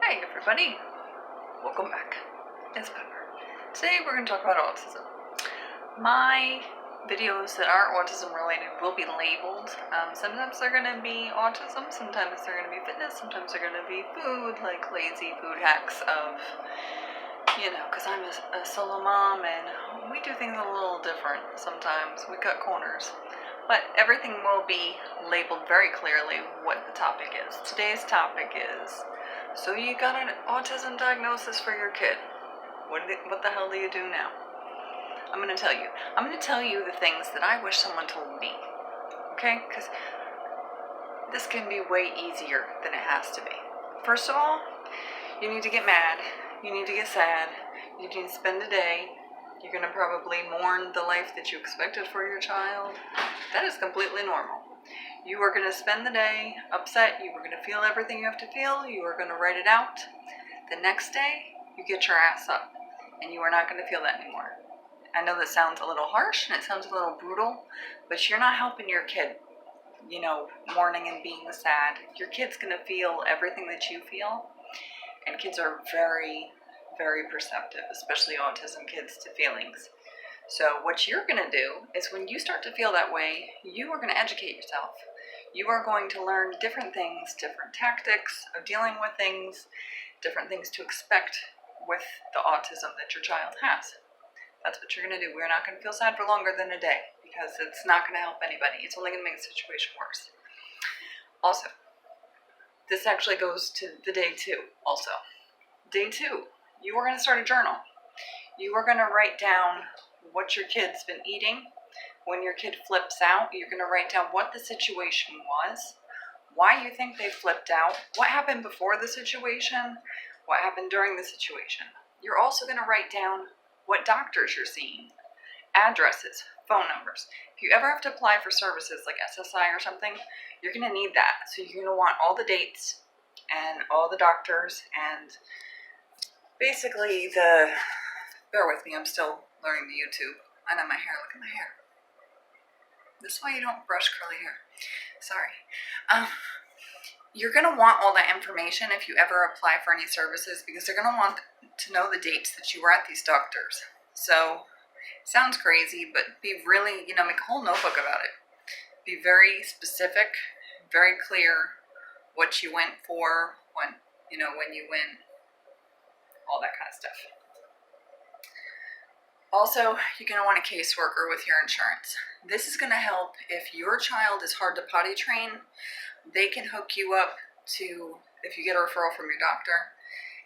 Hi everybody, welcome back. It's Pepper. Today we're going to talk about autism. My videos that are autism related will be labeled. Sometimes they're going to be autism, sometimes they're going to be fitness, sometimes they're going to be food, like lazy food hacks of, because I'm a solo mom and we do things a little different sometimes. We cut corners. But everything will be labeled very clearly what the topic is. Today's topic is, so you got an autism diagnosis for your kid. What the hell do you do now? I'm going to tell you. I'm going to tell you the things that I wish someone told me. Okay? Because this can be way easier than it has to be. First of all, you need to get mad. You need to get sad. You need to spend a day. You're going to probably mourn the life that you expected for your child. That is completely normal. You are going to spend the day upset. You are going to feel everything you have to feel. You are going to write it out. The next day, you get your ass up. And you are not going to feel that anymore. I know that sounds a little harsh and it sounds a little brutal, but you're not helping your kid, mourning and being sad. Your kid's going to feel everything that you feel. And kids are very, very perceptive, especially autism kids, to feelings. So what you're going to do is when you start to feel that way, you are going to educate yourself. You are going to learn different things, different tactics of dealing with things, different things to expect with the autism that your child has. That's what you're going to do. We're not going to feel sad for longer than a day because it's not going to help anybody. It's only going to make the situation worse. Also, this actually goes to the day 2 also. Day 2, you are going to start a journal. You are going to write down what your kid's been eating. When your kid flips out, you're going to write down what the situation was, why you think they flipped out, what happened before the situation, what happened during the situation. You're also going to write down what doctors you're seeing, addresses, phone numbers. If you ever have to apply for services like SSI or something, you're going to need that. So you're going to want all the dates and all the doctors and basically bear with me, I'm still learning the YouTube. I know my hair, look at my hair. This is why you don't brush curly hair. Sorry. You're going to want all that information if you ever apply for any services because they're going to want to know the dates that you were at these doctors. So, it sounds crazy, but be really, make a whole notebook about it. Be very specific, very clear what you went for, when you went, all that kind of stuff. Also, you're going to want a caseworker with your insurance. This is going to help if your child is hard to potty train. They can hook you up to, if you get a referral from your doctor,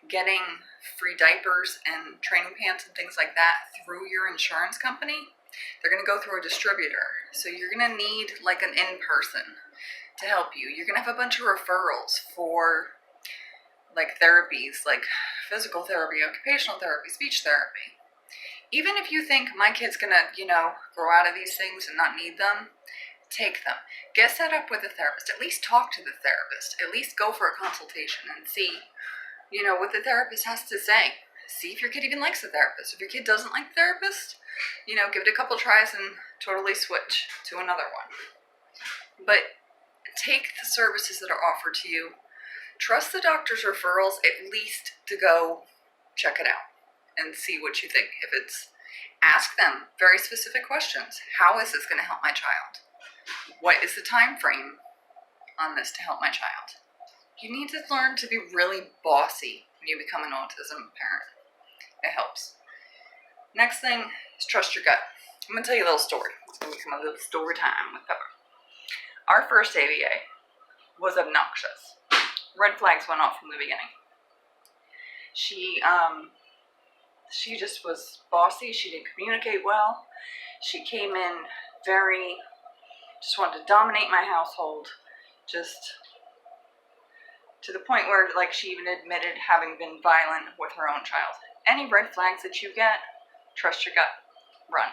getting free diapers and training pants and things like that through your insurance company. They're going to go through a distributor. So you're going to need like an in-person to help you. You're going to have a bunch of referrals for like therapies, like physical therapy, occupational therapy, speech therapy. Even if you think my kid's going to, grow out of these things and not need them, take them. Get set up with a therapist. At least talk to the therapist. At least go for a consultation and see, what the therapist has to say. See if your kid even likes the therapist. If your kid doesn't like the therapist, give it a couple tries and totally switch to another one. But take the services that are offered to you. Trust the doctor's referrals at least to go check it out and see what you think. If it's, ask them very specific questions. How is this going to help my child? What is the time frame on this to help my child? You need to learn to be really bossy when you become an autism parent. It helps. Next thing is trust your gut. I'm going to tell you a little story. It's going to become a little story time with Pepper. Our first ABA was obnoxious. Red flags went off from the beginning. She just was bossy. She didn't communicate well. She came in just wanted to dominate my household. Just to the point where, she even admitted having been violent with her own child. Any red flags that you get, trust your gut. Run.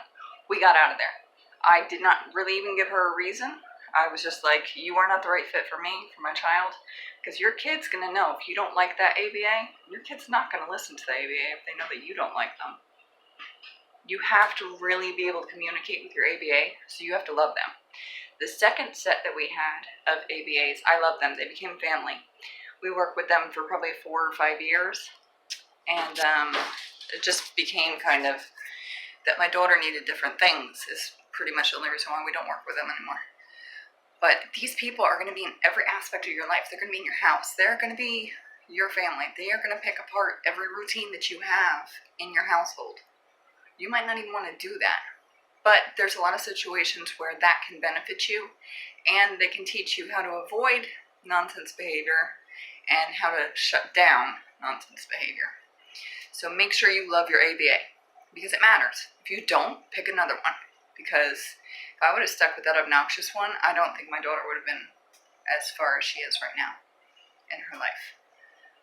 We got out of there. I did not really even give her a reason. I was just like, you are not the right fit for me, for my child. Because your kid's going to know if you don't like that ABA, your kid's not going to listen to the ABA if they know that you don't like them. You have to really be able to communicate with your ABA, so you have to love them. The second set that we had of ABAs, I love them. They became family. We worked with them for probably 4 or 5 years, and it just became kind of that my daughter needed different things is pretty much the only reason why we don't work with them anymore. But these people are going to be in every aspect of your life. They're going to be in your house. They're going to be your family. They are going to pick apart every routine that you have in your household. You might not even want to do that. But there's a lot of situations where that can benefit you, and they can teach you how to avoid nonsense behavior and how to shut down nonsense behavior. So make sure you love your ABA, because it matters. If you don't, pick another one. Because if I would have stuck with that obnoxious one, I don't think my daughter would have been as far as she is right now in her life.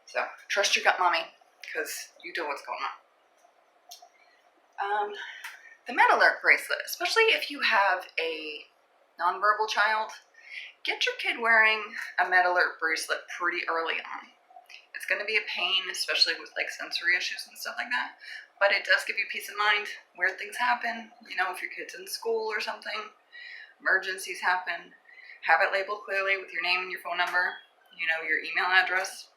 So trust your gut, mommy, because you know what's going on. The Med Alert bracelet, especially if you have a nonverbal child, get your kid wearing a Med Alert bracelet pretty early on. It's going to be a pain, especially with like sensory issues and stuff like that. But it does give you peace of mind. Weird things happen. You know, if your kid's in school or something, emergencies happen. Have it labeled clearly with your name and your phone number, you know, your email address,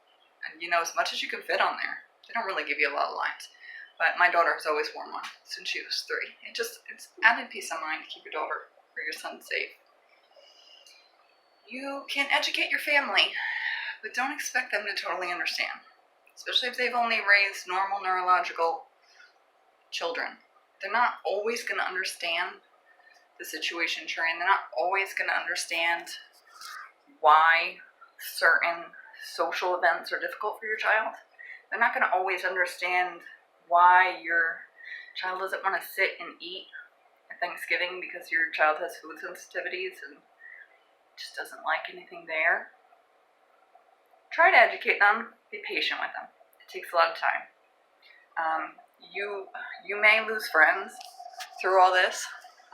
and you know, as much as you can fit on there. They don't really give you a lot of lines. But my daughter has always worn one since she was 3. It's added peace of mind to keep your daughter or your son safe. You can educate your family, but don't expect them to totally understand, especially if they've only raised normal neurological children. They're not always going to understand the situation you're in. They're not always going to understand why certain social events are difficult for your child. They're not going to always understand why your child doesn't want to sit and eat at Thanksgiving because your child has food sensitivities and just doesn't like anything there. Try to educate them. Be patient with them. It takes a lot of time. You may lose friends through all this.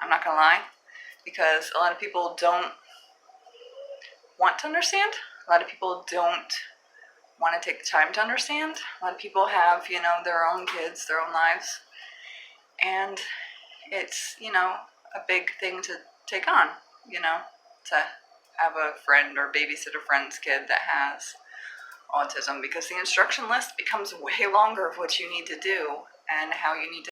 I'm not gonna lie, because a lot of people don't want to understand. A lot of people don't want to take the time to understand. A lot of people have, you know, their own kids, their own lives, and it's, you know, a big thing to take on, you know, to have a friend or babysit a friend's kid that has autism, because the instruction list becomes way longer of what you need to do and how you need to